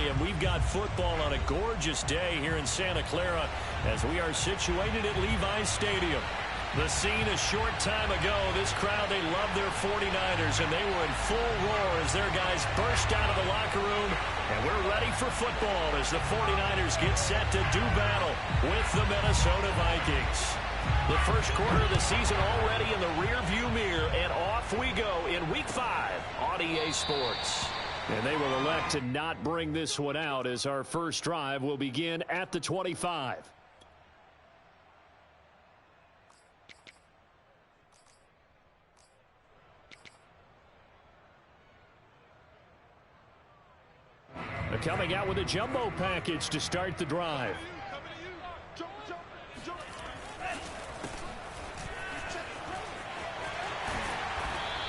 Friday, and we've got football on a gorgeous day here in Santa Clara as we are situated at Levi's Stadium. The scene a short time ago, this crowd, they love their 49ers, and they were in full roar as their guys burst out of the locker room. And we're ready for football as the 49ers get set to do battle with the Minnesota Vikings. The first quarter of the season already in the rearview mirror, and off we go in Week 5 on EA Sports. And they will elect to not bring this one out as our first drive will begin at the 25. Coming out with a jumbo package to start the drive.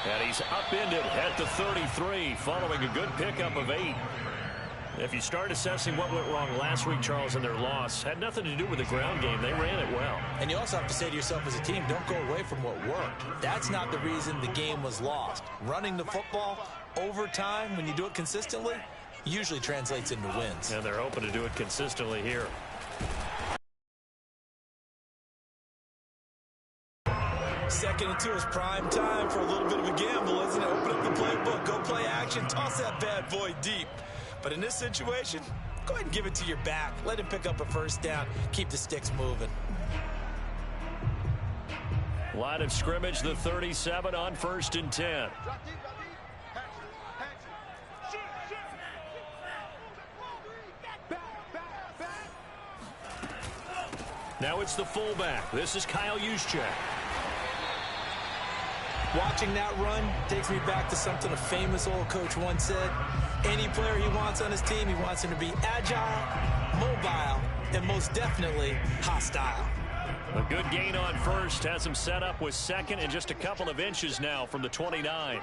And he's upended at the 33 following a good pickup of 8. If you start assessing what went wrong last week, Charles, in their loss, had nothing to do with the ground game. They ran it well. And you also have to say to yourself as a team, don't go away from what worked. That's not the reason the game was lost. Running the football over time, when you do it consistently, usually translates into wins. And they're hoping to do it consistently here. Second and 2 is prime time for a little bit of a gamble, isn't it? Open up the playbook, go play action, toss that bad boy deep. But in this situation, go ahead and give it to your back. Let him pick up a first down. Keep the sticks moving. Line of scrimmage, the 37 on 1st and 10. Now it's the fullback. This is Kyle Juszczyk. Watching that run takes me back to something a famous old coach once said. Any player he wants on his team, he wants him to be agile, mobile, and most definitely hostile. A good gain on first has him set up with second and just a couple of inches now from the 29.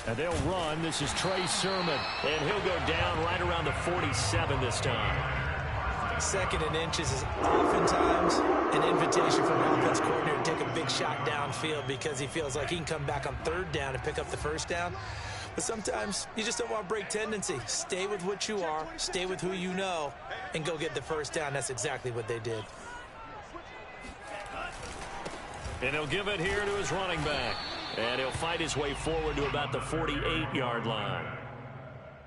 And they'll run. This is Trey Sermon. And he'll go down right around the 47 this time. Second and inches is oftentimes an invitation for an offense coordinator to take a big shot downfield because he feels like he can come back on 3rd down and pick up the first down. But sometimes you just don't want to break tendency. Stay with what you are, stay with who you know, and go get the first down. That's exactly what they did. And he'll give it here to his running back. And he'll fight his way forward to about the 48-yard line.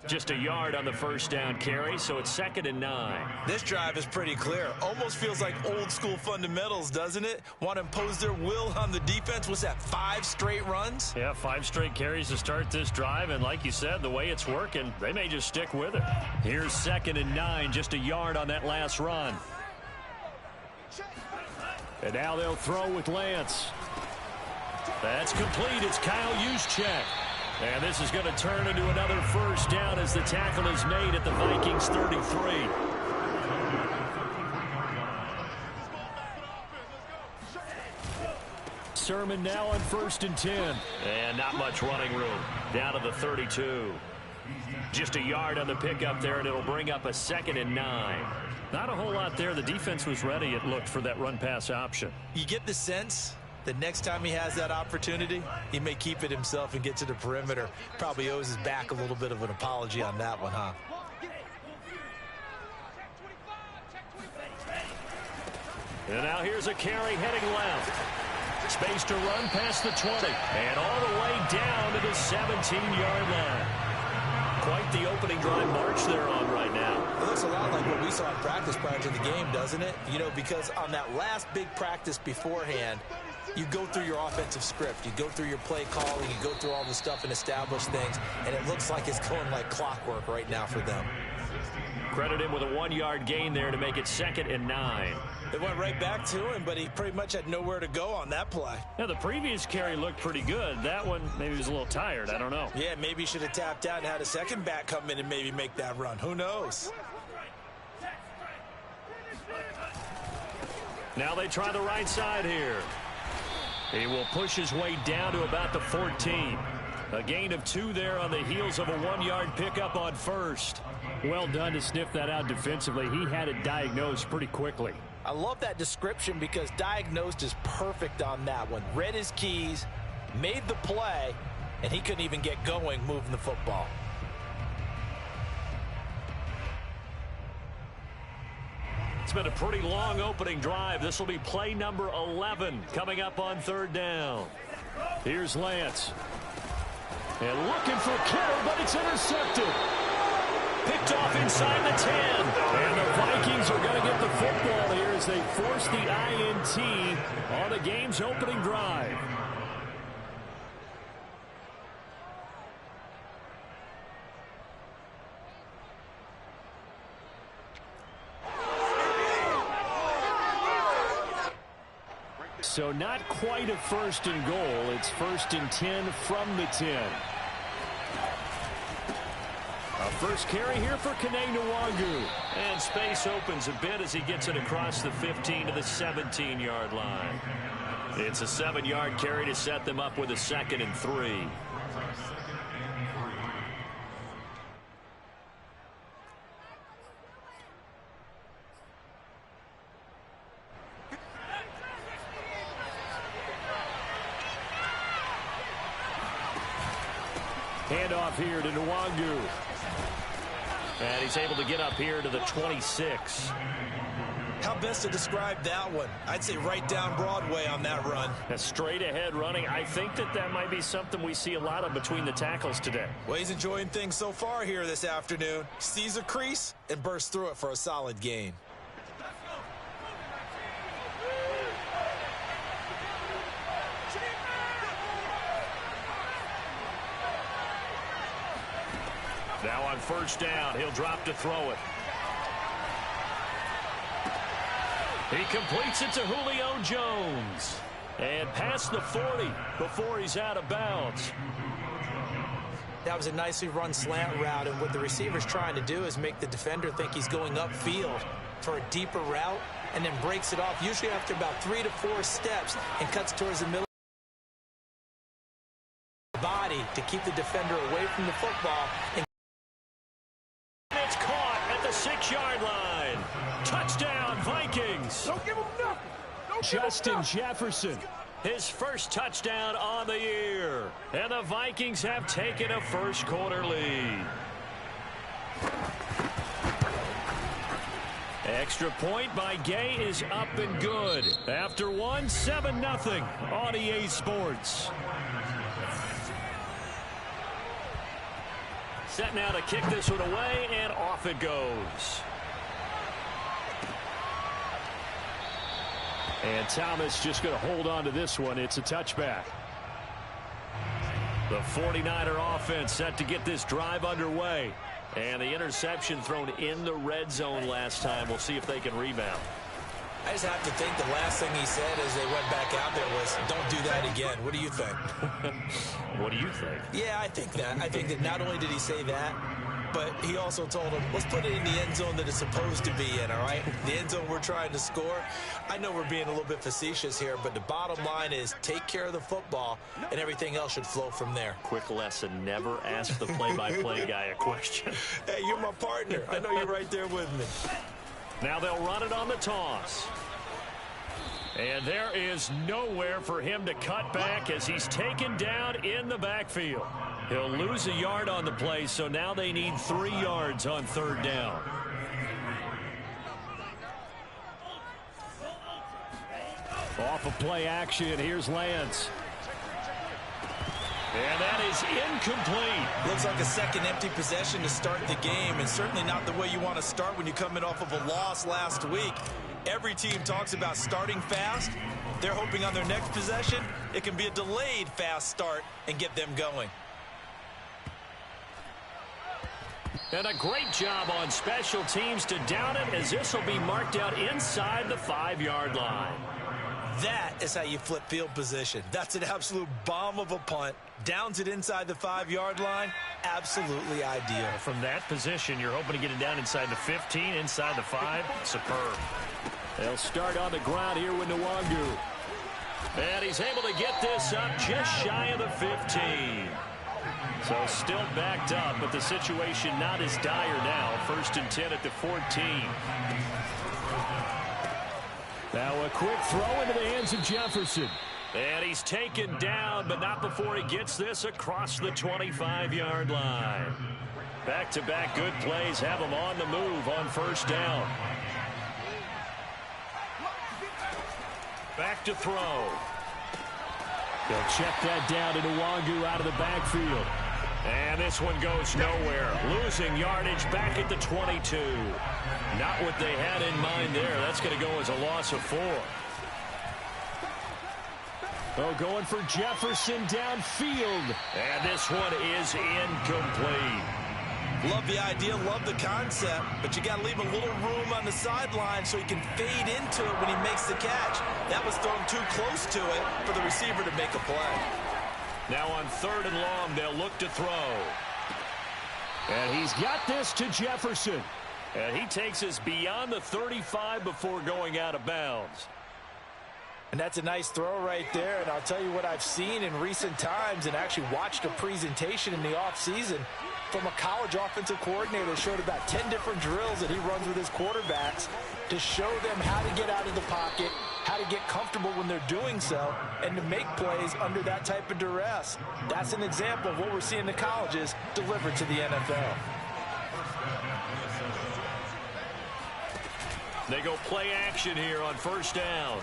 Just a yard on the first down carry, so it's 2nd and 9. This drive is pretty clear. Almost feels like old school fundamentals, doesn't it? Want to impose their will on the defense. What's that, 5 straight runs? Yeah, 5 straight carries to start this drive. And like you said, the way it's working, they may just stick with it. Here's 2nd and 9, just a yard on that last run. And now they'll throw with Lance. That's complete. It's Kyle Juszczyk. And this is going to turn into another first down as the tackle is made at the Vikings 33. Sermon now on 1st and 10. And not much running room. Down to the 32. Just a yard on the pickup there, and it'll bring up a 2nd and 9. Not a whole lot there. The defense was ready, it looked, for that run-pass option. You get the sense that next time he has that opportunity, he may keep it himself and get to the perimeter. Probably owes his back a little bit of an apology on that one, huh? And now here's a carry heading left. Space to run past the 20. And all the way down to the 17-yard line. Quite the opening drive march they're on right now. It looks a lot like what we saw in practice prior to the game, doesn't it? You know, because on that last big practice beforehand, you go through your offensive script. You go through your play calling. You go through all the stuff and establish things. And it looks like it's going like clockwork right now for them. Credit him with a 1-yard gain there to make it 2nd and 9. They went right back to him, but he pretty much had nowhere to go on that play. Now, the previous carry looked pretty good. That one, maybe he was a little tired. I don't know. Yeah, maybe he should have tapped out and had a second back come in and maybe make that run. Who knows? Now they try the right side here. He will push his way down to about the 14. A gain of 2 there on the heels of a 1-yard pickup on first. Well done to sniff that out defensively. He had it diagnosed pretty quickly. I love that description because diagnosed is perfect on that one. Read his keys, made the play, and he couldn't even get going moving the football. It's been a pretty long opening drive. This will be play number 11 coming up on third down. Here's Lance. And looking for Kittle, but it's intercepted. Picked off inside the 10. And the Vikings are going to get the football here as they force the INT on the game's opening drive. So not quite a first and goal. It's first and 10 from the 10. A first carry here for Kene Nwangu. And space opens a bit as he gets it across the 15 to the 17-yard line. It's a 7-yard carry to set them up with a 2nd and 3. Handoff here to Nwangu. And he's able to get up here to the 26. How best to describe that one? I'd say right down Broadway on that run. A straight ahead running. I think that might be something we see a lot of between the tackles today. Well, he's enjoying things so far here this afternoon. Sees a crease and bursts through it for a solid gain. Now on first down, he'll drop to throw it. He completes it to Julio Jones. And past the 40 before he's out of bounds. That was a nicely run slant route, and what the receiver's trying to do is make the defender think he's going upfield for a deeper route, and then breaks it off, usually after about 3 to 4 steps, and cuts towards the middle of the body to keep the defender away from the football. And it's caught at the 6-yard line. Touchdown, Vikings. Don't give him nothing. Justin Jefferson, his first touchdown on the year. And the Vikings have taken a first-quarter lead. Extra point by Gay is up and good. After one, 7-0 on EA Sports. Set now to kick this one away, and off it goes. And Thomas just going to hold on to this one. It's a touchback. The 49er offense set to get this drive underway. And the interception thrown in the red zone last time. We'll see if they can rebound. I just have to think the last thing he said as they went back out there was, don't do that again. What do you think? What do you think? Yeah, I think that. I think that not only did he say that, but he also told him, let's put it in the end zone that it's supposed to be in, all right? The end zone we're trying to score. I know we're being a little bit facetious here, but the bottom line is take care of the football, and everything else should flow from there. Quick lesson, never ask the play-by-play guy a question. Hey, you're my partner. I know you're right there with me. Now they'll run it on the toss. And there is nowhere for him to cut back as he's taken down in the backfield. He'll lose a yard on the play, so now they need 3 yards on third down. Off of play action, here's Lance. And that is incomplete. Looks like a second empty possession to start the game, and certainly not the way you want to start when you're coming off of a loss last week. Every team talks about starting fast. They're hoping on their next possession it can be a delayed fast start and get them going. And a great job on special teams to down it, as this will be marked out inside the 5-yard line. That is how you flip field position. That's an absolute bomb of a punt. Downs it inside the 5-yard line. Absolutely ideal. From that position, you're hoping to get it down inside the 15, inside the 5. Superb. They'll start on the ground here with Nwangu. And he's able to get this up just shy of the 15. So still backed up, but the situation not as dire now. First and 10 at the 14. Now a quick throw into the hands of Jefferson. And he's taken down, but not before he gets this across the 25-yard line. Back-to-back good plays have him on the move on first down. Back to throw. They'll check that down to Nwangu out of the backfield. And this one goes nowhere. Losing yardage back at the 22. Not what they had in mind there. That's going to go as a loss of 4. Oh, going for Jefferson downfield. And this one is incomplete. Love the idea, love the concept, but you got to leave a little room on the sideline so he can fade into it when he makes the catch. That was thrown too close to it for the receiver to make a play. Now on 3rd and long, they'll look to throw. And he's got this to Jefferson. And he takes us beyond the 35 before going out of bounds. And that's a nice throw right there. And I'll tell you what I've seen in recent times and actually watched a presentation in the offseason from a college offensive coordinator that showed about 10 different drills that he runs with his quarterbacks to show them how to get out of the pocket, how to get comfortable when they're doing so, and to make plays under that type of duress. That's an example of what we're seeing in the colleges delivered to the NFL. They go play action here on first down.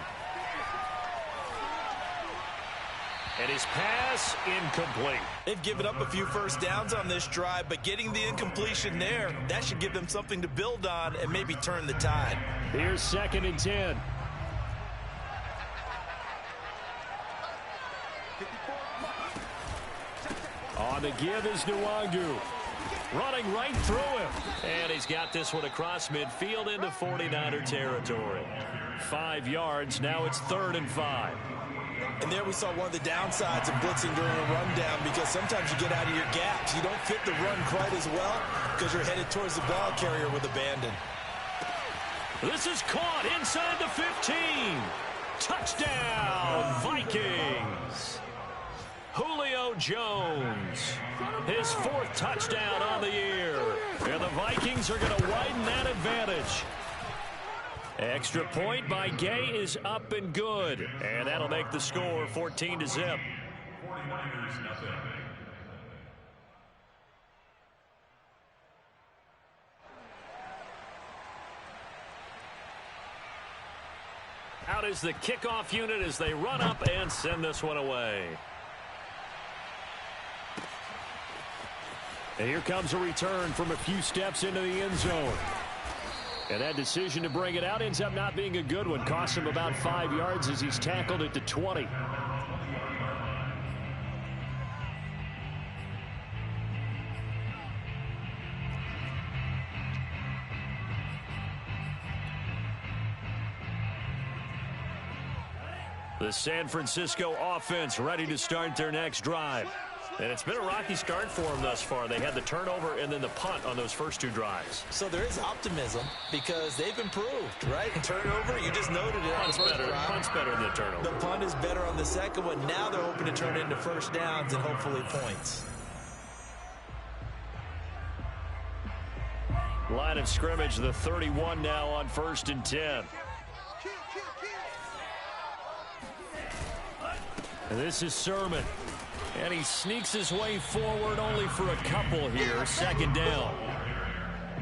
And his pass incomplete. They've given up a few first downs on this drive, but getting the incompletion there, that should give them something to build on and maybe turn the tide. Here's 2nd and 10. On the give is Nwangu. Running right through him. And he's got this one across midfield into 49er territory. 5 yards. Now it's 3rd and 5. And there we saw one of the downsides of blitzing during a rundown, because sometimes you get out of your gaps. You don't fit the run quite as well because you're headed towards the ball carrier with abandon. This is caught inside the 15. Touchdown, Vikings. Julio Jones, his 4th touchdown on the year. And the Vikings are going to widen that advantage. Extra point by Gay is up and good. And that'll make the score 14-0. Out is the kickoff unit as they run up and send this one away. And here comes a return from a few steps into the end zone. And that decision to bring it out ends up not being a good one. Costs him about 5 yards as he's tackled at the 20. The San Francisco offense ready to start their next drive. And it's been a rocky start for them thus far. They had the turnover and then the punt on those first 2 drives. So there is optimism because they've improved, right? Turnover, you just noted it. Punt's better. Punt's better than the turnover. The punt is better on the second one. Now they're hoping to turn it into first downs and hopefully points. Line of scrimmage, the 31 now on 1st and 10. And this is Sermon. And he sneaks his way forward only for a couple here. 2nd down.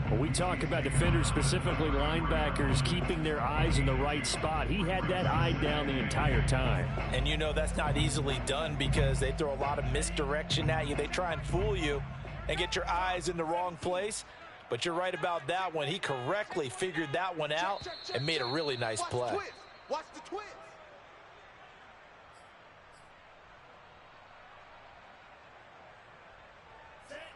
When we talk about defenders, specifically linebackers, keeping their eyes in the right spot, he had that eye down the entire time. And you know that's not easily done because they throw a lot of misdirection at you. They try and fool you and get your eyes in the wrong place. But you're right about that one. He correctly figured that one out and made a really nice play. Watch the twist.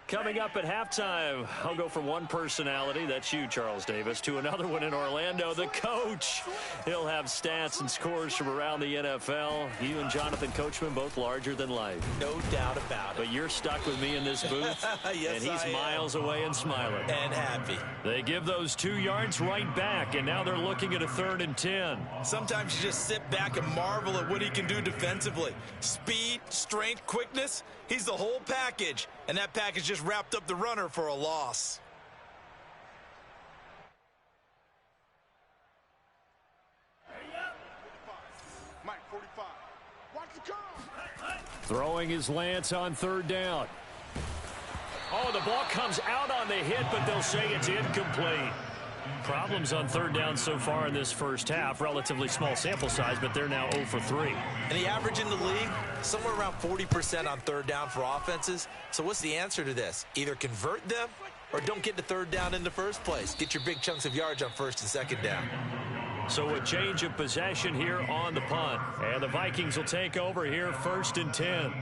Coming up at halftime, I'll go from one personality, that's you, Charles Davis, to another one in Orlando, the coach. He'll have stats and scores from around the NFL. You and Jonathan Coachman, both larger than life. No doubt about it. But you're stuck with me in this booth, yes, and he's miles away and smiling. And happy. They give those 2 yards right back, and now they're looking at a 3rd and 10. Sometimes you just sit back and marvel at what he can do defensively. Speed, strength, quickness, he's the whole package. And that package just wrapped up the runner for a loss. Throwing is Lance on third down. Oh, the ball comes out on the hit, but they'll say it's incomplete. Problems on third down so far in this first half. Relatively small sample size, but they're now 0 for 3. And the average in the league, somewhere around 40% on third down for offenses. So what's the answer to this? Either convert them or don't get to third down in the first place. Get your big chunks of yards on first and second down. So a change of possession here on the punt. And the Vikings will take over here, 1st and 10.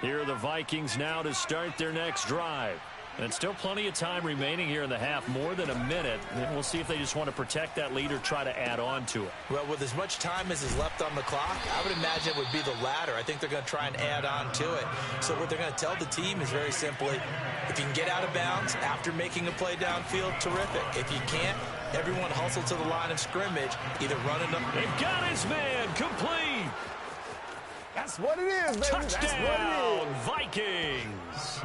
Here are the Vikings now to start their next drive. And still plenty of time remaining here in the half, more than a minute. And we'll see if they just want to protect that lead or try to add on to it. Well, with as much time as is left on the clock, I would imagine it would be the latter. I think they're going to try and add on to it. So what they're going to tell the team is very simply, if you can get out of bounds after making a play downfield, terrific. If you can't, everyone hustle to the line of scrimmage, either running them. They've got his man complete. That's what it is, baby. Touchdown, that's what it is. Vikings.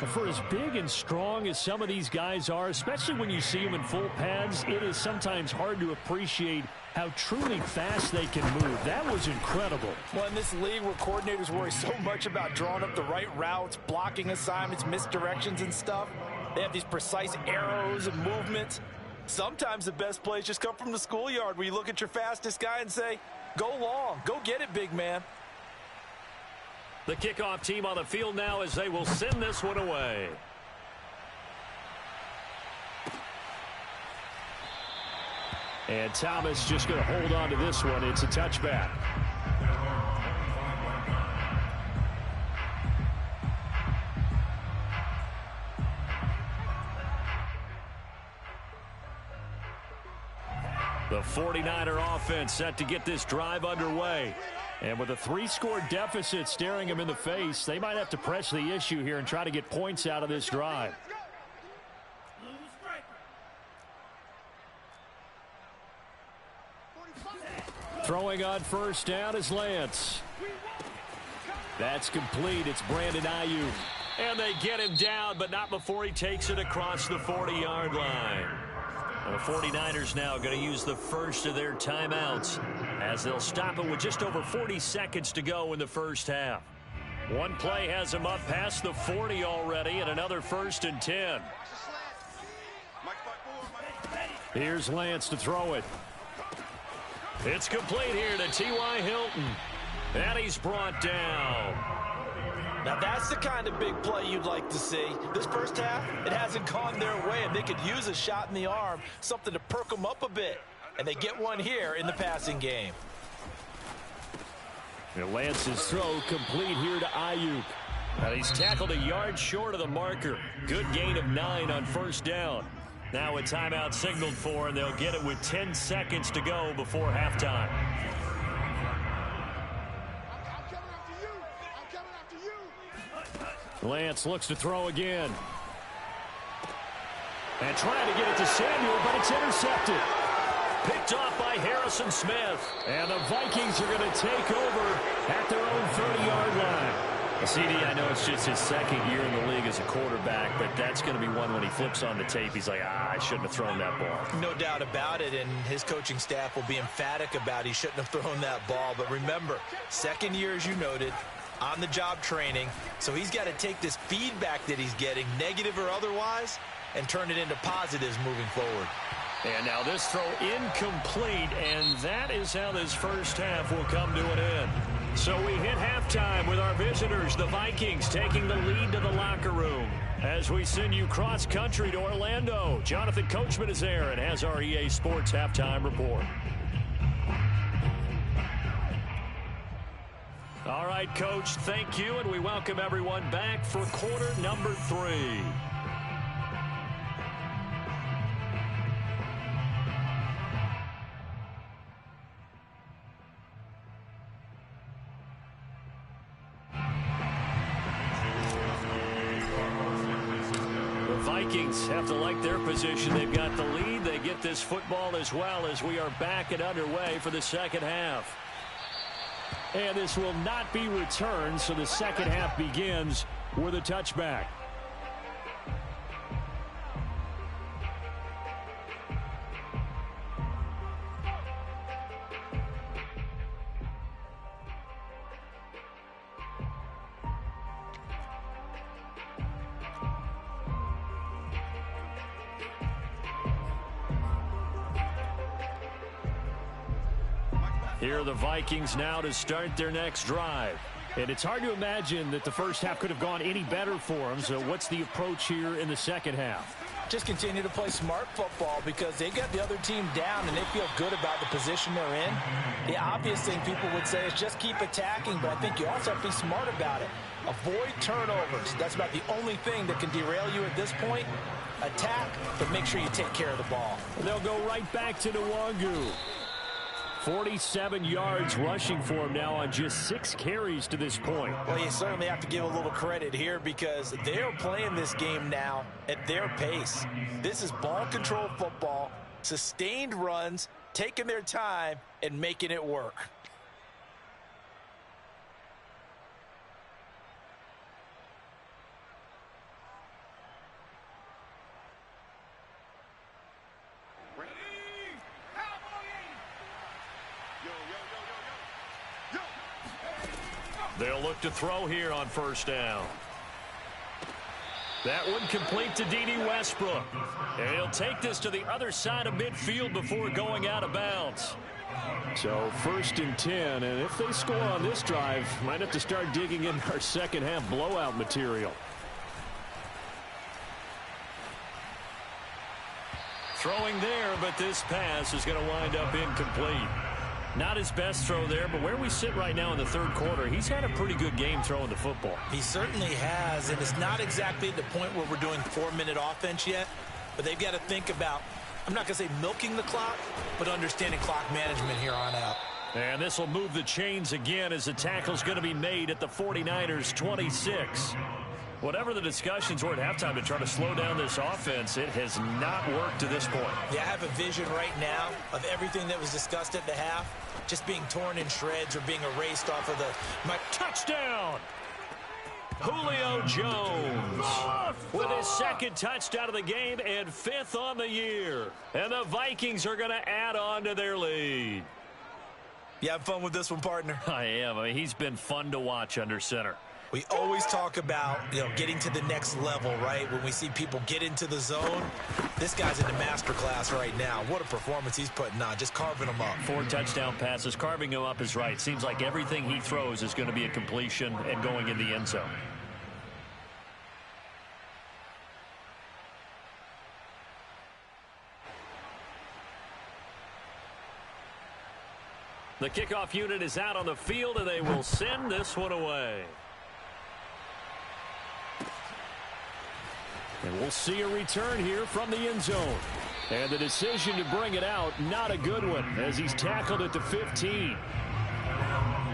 For as big and strong as some of these guys are, especially when you see them in full pads, it is sometimes hard to appreciate how truly fast they can move. That was incredible. Well, in this league where coordinators worry so much about drawing up the right routes, blocking assignments, misdirections and stuff, they have these precise arrows and movements. Sometimes the best plays just come from the schoolyard where you look at your fastest guy and say, go long, go get it, big man. The kickoff team on the field now as they will send this one away. And Thomas just going to hold on to this one. It's a touchback. The 49er offense set to get this drive underway. And with a 3-score deficit staring them in the face, they might have to press the issue here and try to get points out of this drive. Throwing on first down is Lance. That's complete. It's Brandon Ayuk. And they get him down, but not before he takes it across the 40-yard line. The 49ers now going to use the first of their timeouts as they'll stop it with just over 40 seconds to go in the first half. One play has them up past the 40 already, and another 1st and 10. Here's Lance to throw it. It's complete here to T.Y. Hilton. And he's brought down. Now that's the kind of big play you'd like to see. This first half, it hasn't gone their way, and they could use a shot in the arm, something to perk them up a bit. And they get one here in the passing game. And Lance's throw complete here to Ayuk. Now he's tackled a yard short of the marker. Good gain of 9 on first down. Now a timeout signaled for, and they'll get it with 10 seconds to go before halftime. Lance looks to throw again. And trying to get it to Samuel, but it's intercepted. Picked off by Harrison Smith. And the Vikings are going to take over at their own 30-yard line. CD, I know it's just his second year in the league as a quarterback, but that's going to be one when he flips on the tape. He's like, I shouldn't have thrown that ball. No doubt about it, and his coaching staff will be emphatic about he shouldn't have thrown that ball. But remember, second year, as you noted, on-the-job training. So he's got to take this feedback that he's getting, negative or otherwise, and turn it into positives moving forward. And now this throw incomplete, and that is how this first half will come to an end. So we hit halftime with our visitors, the Vikings, taking the lead to the locker room. As we send you cross-country to Orlando, Jonathan Coachman is there and has our EA Sports halftime report. All right, Coach, thank you, and we welcome everyone back for quarter number 3. Vikings have to like their position. They've got the lead. They get this football as well as we are back and underway for the second half. And this will not be returned, so the second half begins with a touchback. Here are the Vikings now to start their next drive. And it's hard to imagine that the first half could have gone any better for them. So what's the approach here in the second half? Just continue to play smart football because they got the other team down and they feel good about the position they're in. The obvious thing people would say is just keep attacking, but I think you also have to be smart about it. Avoid turnovers. That's about the only thing that can derail you at this point. Attack, but make sure you take care of the ball. They'll go right back to Nwangu. 47 yards rushing for him now on just 6 carries to this point. Well, you certainly have to give a little credit here because they're playing this game now at their pace. This is ball control football, sustained runs, taking their time, and making it work. They'll look to throw here on first down. That one complete to D.D. Westbrook. And he'll take this to the other side of midfield before going out of bounds. So 1st and 10, and if they score on this drive, might have to start digging in our second half blowout material. Throwing there, but this pass is going to wind up incomplete. Not his best throw there, but where we sit right now in the third quarter, he's had a pretty good game throwing the football. He certainly has, and it's not exactly at the point where we're doing 4-minute offense yet, but they've got to think about, I'm not going to say milking the clock, but understanding clock management here on out. And this will move the chains again as the tackle's going to be made at the 49ers 26. Whatever the discussions were at halftime to try to slow down this offense, it has not worked to this point. Yeah, I have a vision right now of everything that was discussed at the half just being torn in shreds or being erased off of my touchdown. Julio Jones with his second touchdown of the game and 5th on the year. And the Vikings are going to add on to their lead. You have fun with this one, partner? I am. I mean, he's been fun to watch under center. We always talk about, getting to the next level, right? When we see people get into the zone, this guy's in the master class right now. What a performance he's putting on, just carving them up. 4 touchdown passes. Carving him up is right. Seems like everything he throws is going to be a completion and going in the end zone. The kickoff unit is out on the field, and they will send this one away. And we'll see a return here from the end zone. And the decision to bring it out, not a good one, as he's tackled at the 15.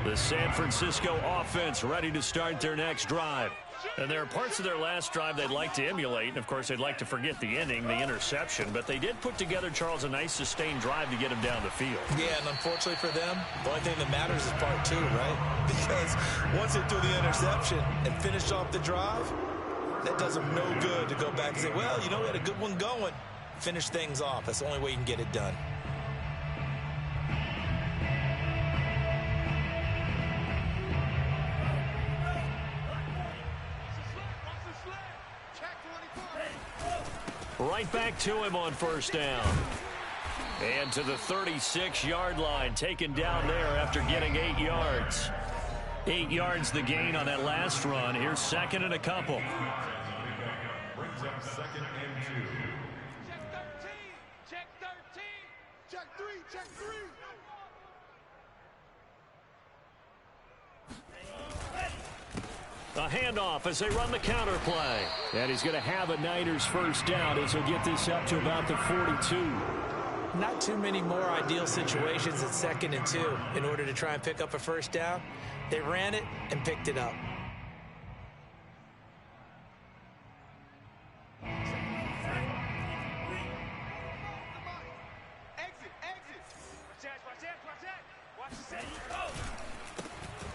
The San Francisco offense ready to start their next drive. And there are parts of their last drive they'd like to emulate. And, of course, they'd like to forget the ending, the interception. But they did put together, Charles, a nice sustained drive to get him down the field. Yeah, and unfortunately for them, the only thing that matters is part 2, right? Because once they threw the interception and finished off the drive, that does them no good to go back and say, well, we had a good one going. Finish things off. That's the only way you can get it done. Right back to him on first down. And to the 36-yard line, taken down there after getting 8 yards. 8 yards the gain on that last run. Here's 2nd and a couple. Brings up 2nd and 2. Check 13. Check 13. Check 3. A handoff as they run the counter play. And he's going to have a Niners first down as he'll get this up to about the 42. Not too many more ideal situations at 2nd and 2 in order to try and pick up a first down. They ran it and picked it up.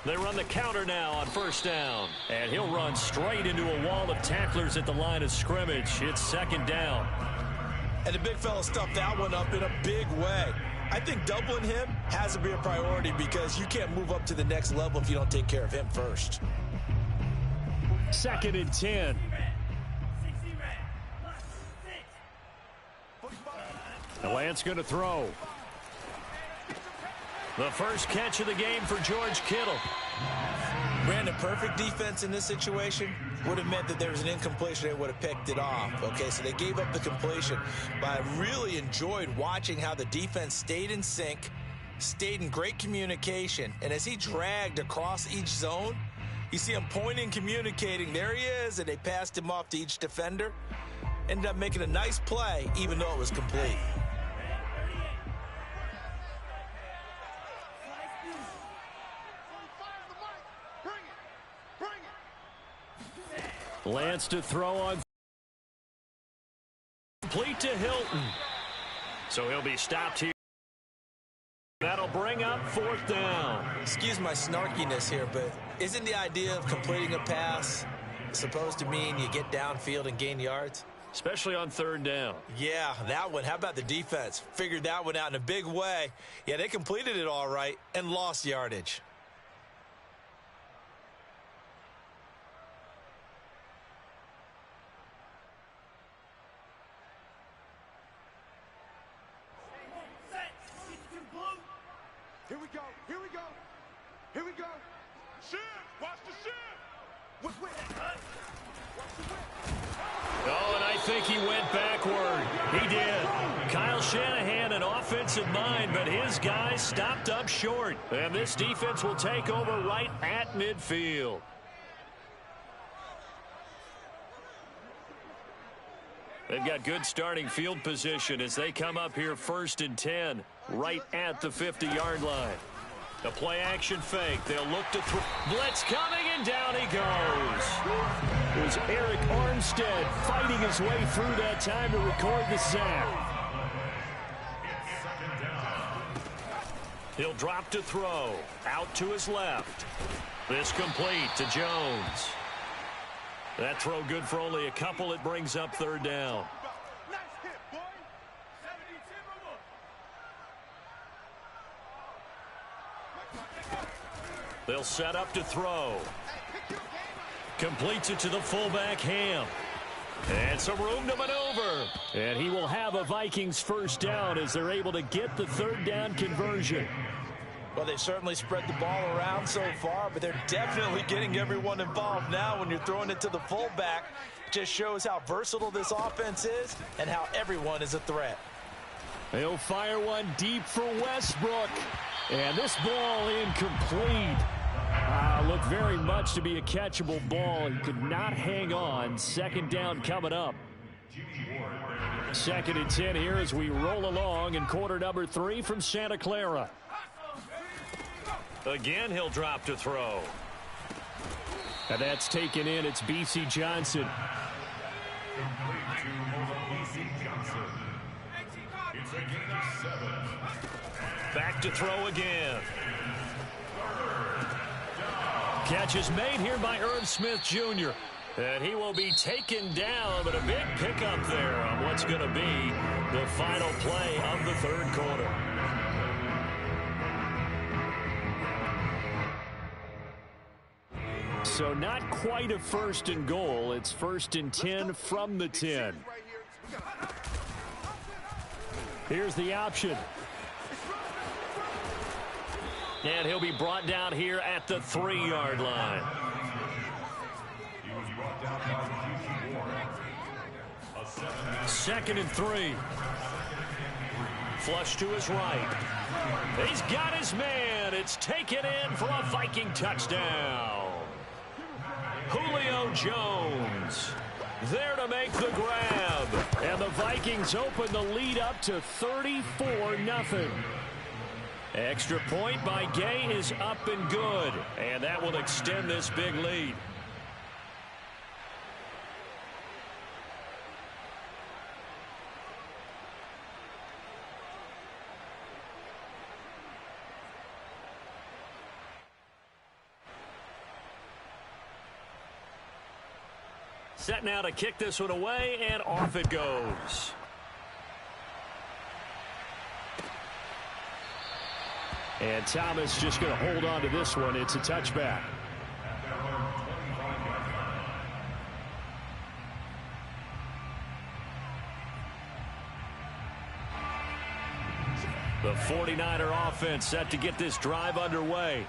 They run the counter now on first down. And he'll run straight into a wall of tacklers at the line of scrimmage. It's 2nd down. And the big fella stuffed that one up in a big way. I think doubling him has to be a priority because you can't move up to the next level if you don't take care of him first. 2nd and 10. The Lance going to throw. The first catch of the game for George Kittle. Brandon, perfect defense in this situation would have meant that there was an incompletion. They would have picked it off. Okay, so they gave up the completion. But I really enjoyed watching how the defense stayed in sync, stayed in great communication. And as he dragged across each zone, you see him pointing, communicating. There he is, and they passed him off to each defender. Ended up making a nice play, even though it was complete. Lance to throw on. Complete to Hilton. So he'll be stopped here. That'll bring up 4th down. Excuse my snarkiness here, but isn't the idea of completing a pass supposed to mean you get downfield and gain yards? Especially on 3rd down. Yeah, that one. How about the defense? Figured that one out in a big way. Yeah, they completed it all right and lost yardage. Here we go. Here we go. Here we go. Shift. Watch the shift. Watch the whip. Oh, and I think he went backward. He did. Kyle Shanahan, an offensive mind, but his guys stopped up short. And this defense will take over right at midfield. They've got good starting field position as they come up here 1st and 10, right at the 50-yard line. The play-action fake. They'll look to throw. Blitz coming, and down he goes. It was Eric Armstead fighting his way through that time to record the sack. He'll drop to throw. Out to his left. This complete to Jones. That throw good for only a couple. It brings up 3rd down. Nice hit, boy. 72. They'll set up to throw. Completes it to the fullback, Ham. And some room to maneuver. And he will have a Vikings 1st down as they're able to get the 3rd down conversion. Well, they've certainly spread the ball around so far, but they're definitely getting everyone involved now when you're throwing it to the fullback. Just shows how versatile this offense is and how everyone is a threat. He'll fire one deep for Westbrook. And this ball incomplete. Looked very much to be a catchable ball. He could not hang on. 2nd down coming up. 2nd and 10 here as we roll along in quarter number 3 from Santa Clara. Again, he'll drop to throw. And that's taken in. It's B.C. Johnson. Back to throw again. Catch is made here by Irv Smith Jr. And he will be taken down, but a big pickup there on what's going to be the final play of the 3rd quarter. So not quite a 1st and goal. It's 1st and 10 from the 10. Here's the option. And he'll be brought down here at the 3-yard line. 2nd and 3. Flush to his right. He's got his man. It's taken in for a Viking touchdown. Julio Jones there to make the grab. And the Vikings open the lead up to 34-0. Extra point by Gay is up and good. And that will extend this big lead. Set now to kick this one away, and off it goes. And Thomas just going to hold on to this one. It's a touchback. The 49er offense set to get this drive underway.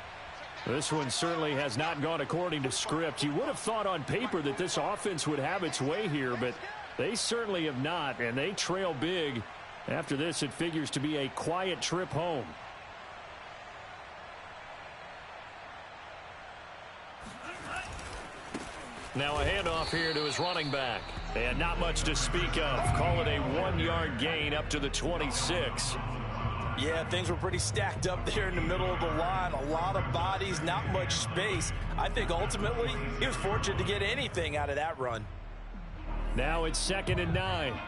This one certainly has not gone according to script. You would have thought on paper that this offense would have its way here, but they certainly have not, and they trail big. After this, it figures to be a quiet trip home. Now a handoff here to his running back. And not much to speak of. Call it a 1-yard gain up to the 26. Yeah, things were pretty stacked up there in the middle of the line. A lot of bodies, not much space. I think ultimately he was fortunate to get anything out of that run. Now it's 2nd and 9. Here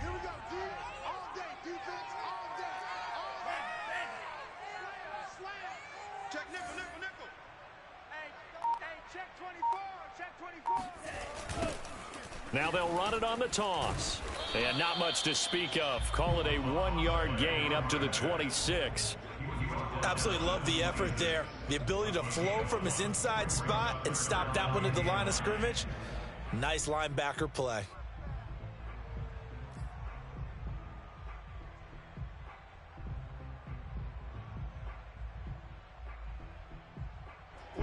we go, D. All day, defense, all day, all day. Slam. Check nickel, nickel, nickel. Hey, check 24, check 24. Now they'll run it on the toss. And not much to speak of. Call it a 1-yard gain up to the 26. Absolutely love the effort there. The ability to flow from his inside spot and stop that one at the line of scrimmage. Nice linebacker play.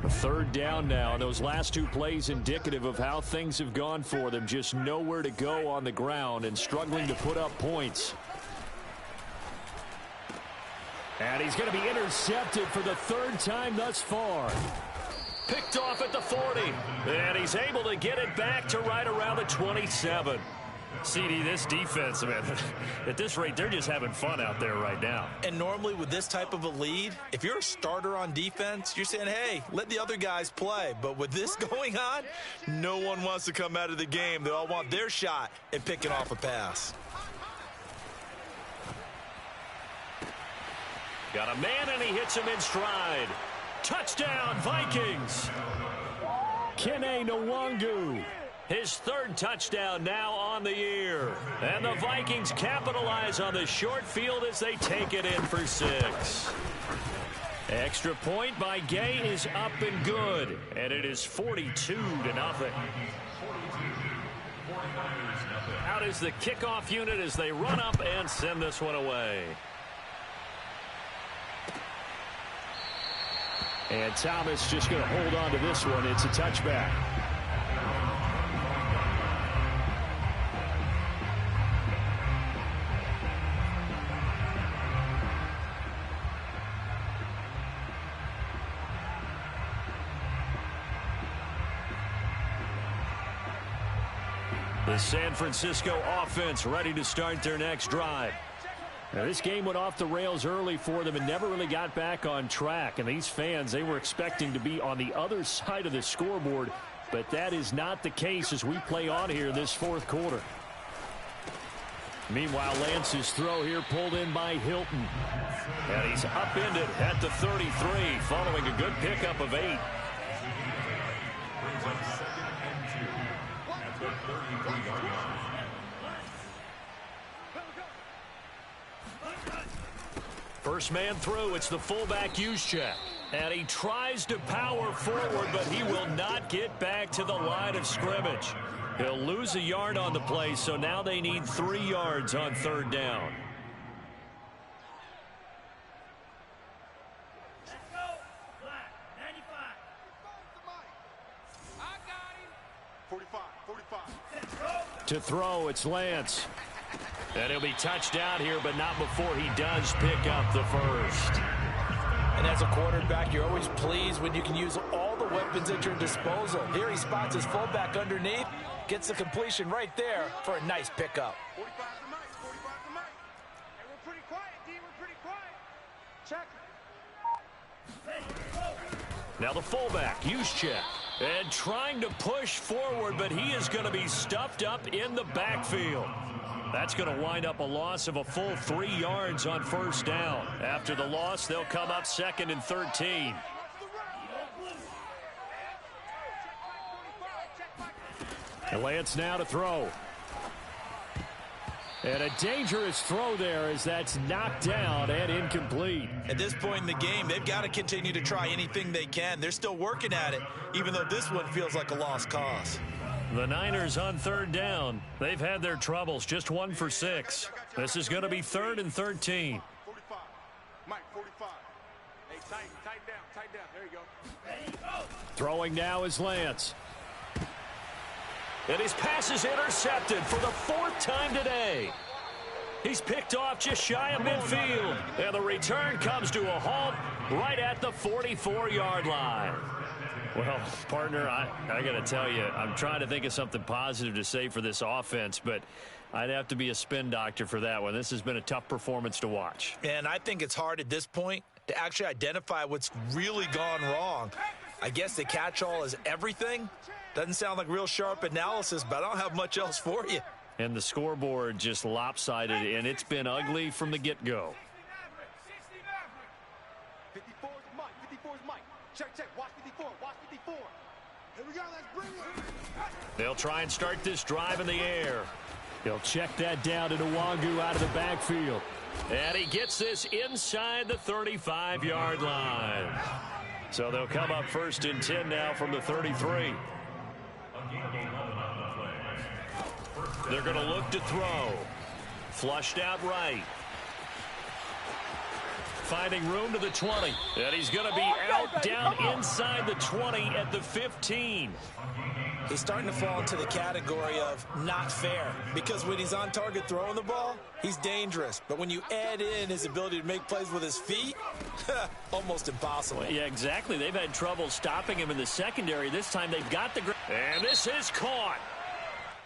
Third down now. Those last two plays indicative of how things have gone for them. Just nowhere to go on the ground and struggling to put up points. And he's going to be intercepted for the 3rd time thus far. Picked off at the 40. And he's able to get it back to right around the 27. CD, this defense, man, at this rate, they're just having fun out there right now. And normally with this type of a lead, if you're a starter on defense, you're saying, hey, let the other guys play. But with this going on, no one wants to come out of the game. They all want their shot at picking off a pass. Got a man, and he hits him in stride. Touchdown, Vikings. Kene Nwangu. His 3rd touchdown now on the year. And the Vikings capitalize on the short field as they take it in for 6. Extra point by Gay is up and good. And it is 42-0. Out is the kickoff unit as they run up and send this one away. And Thomas just going to hold on to this one. It's a touchback. The San Francisco offense ready to start their next drive. Now, this game went off the rails early for them and never really got back on track. And these fans, they were expecting to be on the other side of the scoreboard. But that is not the case as we play on here in this 4th quarter. Meanwhile, Lance's throw here pulled in by Hilton. And he's upended at the 33 following a good pickup of 8. Brings up 2nd and 2 at the 33-yard line. First man through, it's the fullback Juszczyk. And he tries to power forward, but he will not get back to the line of scrimmage. He'll lose a yard on the play, so now they need 3 yards on 3rd down. Let's go. Black, 95. I got him. 45, 45. To throw, it's Lance. And he'll be touched down here, but not before he does pick up the first. And as a quarterback, you're always pleased when you can use all the weapons at your disposal. Here he spots his fullback underneath, gets the completion right there for a nice pickup. 45 to Mike, 45 to Mike. Hey, we're pretty quiet, D. We're pretty quiet. Check. Now the fullback, Juszczyk. And trying to push forward, but he is going to be stuffed up in the backfield. That's going to wind up a loss of a full 3 yards on 1st down. After the loss, they'll come up 2nd and 13. And Lance now to throw. And a dangerous throw there as that's knocked down and incomplete. At this point in the game, they've got to continue to try anything they can. They're still working at it, even though this one feels like a lost cause. The Niners on third down. They've had their troubles, just 1 for 6. This is going to be 3rd and 13. 45. Mike, 45. Hey, tighten down. There you go. Throwing now is Lance. And his pass is intercepted for the 4th time today. He's picked off just shy of midfield. And the return comes to a halt right at the 44-yard line. Well, partner, I got to tell you, I'm trying to think of something positive to say for this offense, but I'd have to be a spin doctor for that one. This has been a tough performance to watch. And I think it's hard at this point to actually identify what's really gone wrong. I guess the catch-all is everything. Doesn't sound like real sharp analysis, but I don't have much else for you. And the scoreboard just lopsided, and it's been ugly from the get-go. 54 is Mike. 54 is Mike. Check. Watch 54. Watch 54. Here we go. Let's bring it. They'll try and start this drive in the air. He'll check that down to Nwangu out of the backfield. And he gets this inside the 35-yard line. So they'll come up 1st and 10 now from the 33. They're going to look to throw. Flushed out right. Finding room to the 20. And he's going to be out down inside the 20 at the 15. He's starting to fall into the category of not fair, because when he's on target throwing the ball, he's dangerous. But when you add in his ability to make plays with his feet, almost impossible. Well, yeah, exactly. They've had trouble stopping him in the secondary. This time they've got the... And this is caught.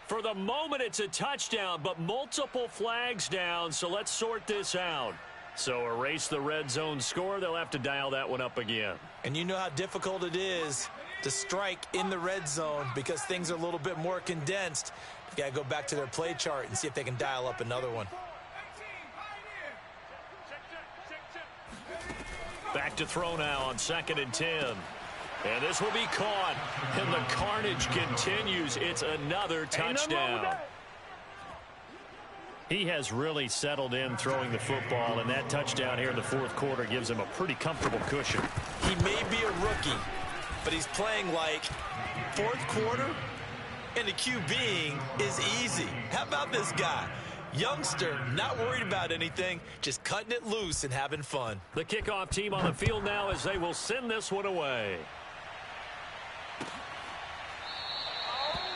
For the moment, it's a touchdown, but multiple flags down, so let's sort this out. So erase the red zone score. They'll have to dial that one up again. And you know how difficult it is to strike in the red zone because things are a little bit more condensed. You got to go back to their play chart and see if they can dial up another one. Back to throw now on 2nd and 10. And this will be caught. And the carnage continues. It's another touchdown. He has really settled in throwing the football, and that touchdown here in the 4th quarter gives him a pretty comfortable cushion. He may be a rookie, but he's playing like 4th quarter, and the QBing is easy. How about this guy? Youngster, not worried about anything, just cutting it loose and having fun. The kickoff team on the field now as they will send this one away.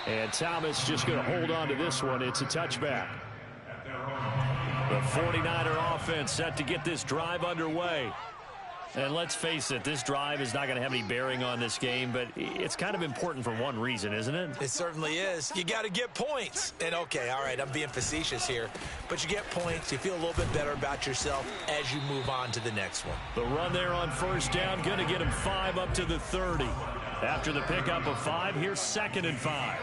And Thomas just going to hold on to this one. It's a touchback. The 49er offense set to get this drive underway. And let's face it, this drive is not going to have any bearing on this game, but it's kind of important for one reason, isn't it? It certainly is. You got to get points. And, okay, all right, I'm being facetious here, but you get points. You feel a little bit better about yourself as you move on to the next one. The run there on 1st down, going to get him 5 up to the 30. After the pickup of 5, here's 2nd and 5.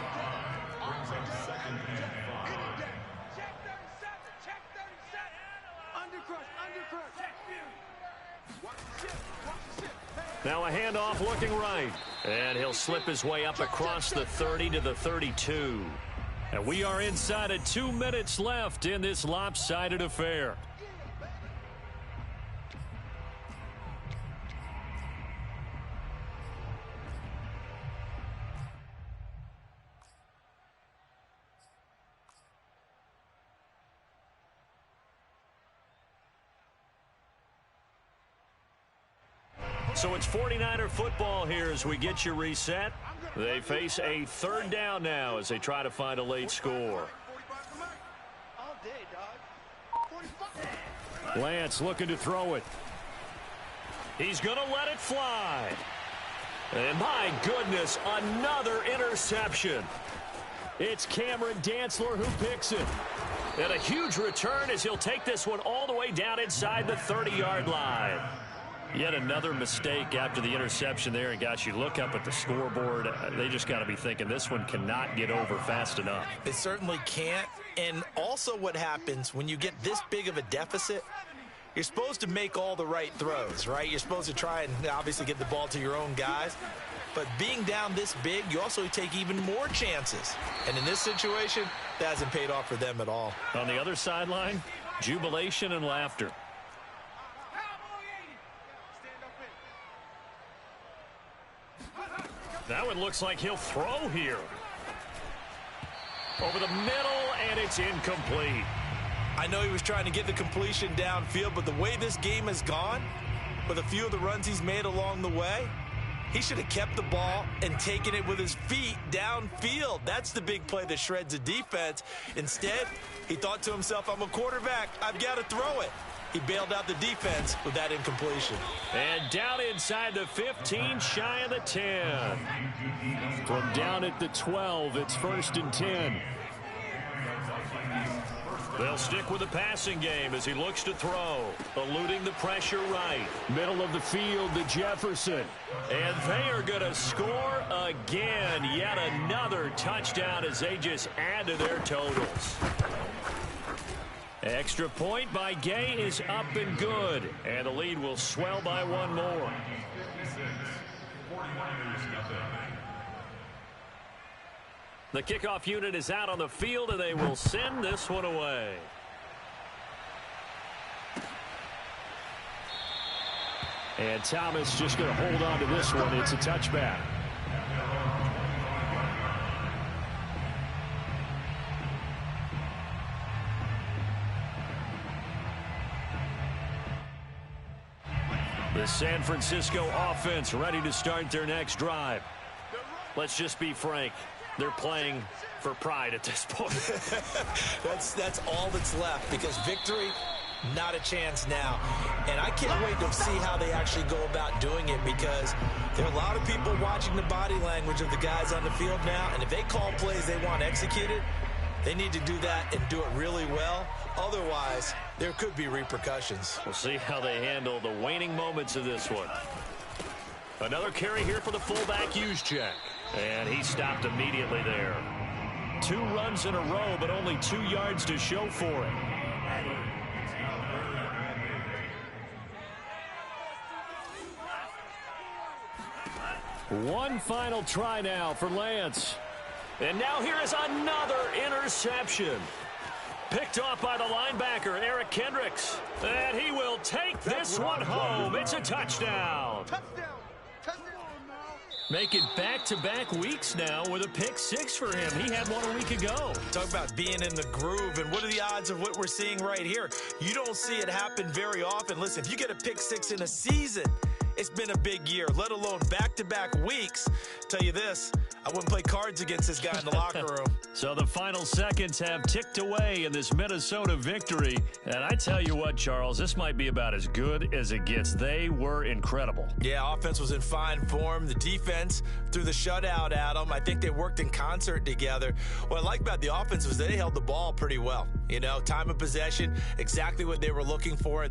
Now a handoff looking right. And he'll slip his way up across the 30 to the 32. And we are inside of 2 minutes left in this lopsided affair. So it's 49er football here as we get you reset. They face a 3rd down now as they try to find a late score. Lance looking to throw it. He's going to let it fly. And my goodness, another interception. It's Cameron Dantzler who picks it. And a huge return as he'll take this one all the way down inside the 30-yard line. Yet another mistake after the interception there. And, gosh, you look up at the scoreboard, they just got to be thinking this one cannot get over fast enough. It certainly can't. And also what happens when you get this big of a deficit, you're supposed to make all the right throws, right? You're supposed to try and obviously get the ball to your own guys. But being down this big, you also take even more chances. And in this situation, that hasn't paid off for them at all. On the other sideline, jubilation and laughter. That one looks like he'll throw here. over the middle, and it's incomplete. I know he was trying to get the completion downfield, but the way this game has gone, with a few of the runs he's made along the way, he should have kept the ball and taken it with his feet downfield. That's the big play that shreds the defense. Instead, he thought to himself, I'm a quarterback. I've got to throw it. He bailed out the defense with that incompletion. And down inside the 15, shy of the 10. From down at the 12, it's 1st and 10. They'll stick with the passing game as he looks to throw, eluding the pressure right. Middle of the field to Jefferson. And they are going to score again. Yet another touchdown as they just add to their totals. Extra point by Gay is up and good. And the lead will swell by one more. The kickoff unit is out on the field, and they will send this one away. And Thomas just going to hold on to this one. It's a touchback. The San Francisco offense ready to start their next drive. Let's just be frank. They're playing for pride at this point. That's all that's left, because victory, not a chance now. And I can't wait to see how they actually go about doing it, because there are a lot of people watching the body language of the guys on the field now, and if they call plays they want executed, they need to do that and do it really well. Otherwise, there could be repercussions. We'll see how they handle the waning moments of this one. Another carry here for the fullback, Juszczyk. And he stopped immediately there. 2 runs in a row, but only 2 yards to show for it. One final try now for Lance. And now here is another interception. Picked off by the linebacker, Eric Kendricks. And he will take this one home. It's a touchdown. Making back-to-back weeks now with a pick 6 for him. He had one a week ago. Talk about being in the groove, and what are the odds of what we're seeing right here? You don't see it happen very often. Listen, if you get a pick 6 in a season, it's been a big year, let alone back-to-back weeks. Tell you this, I wouldn't play cards against this guy in the locker room. So the final seconds have ticked away in this Minnesota victory. And I tell you what, Charles, this might be about as good as it gets. They were incredible. Yeah, offense was in fine form. The defense threw the shutout at them. I think they worked in concert together. What I like about the offense was they held the ball pretty well. You know, time of possession, exactly what they were looking for.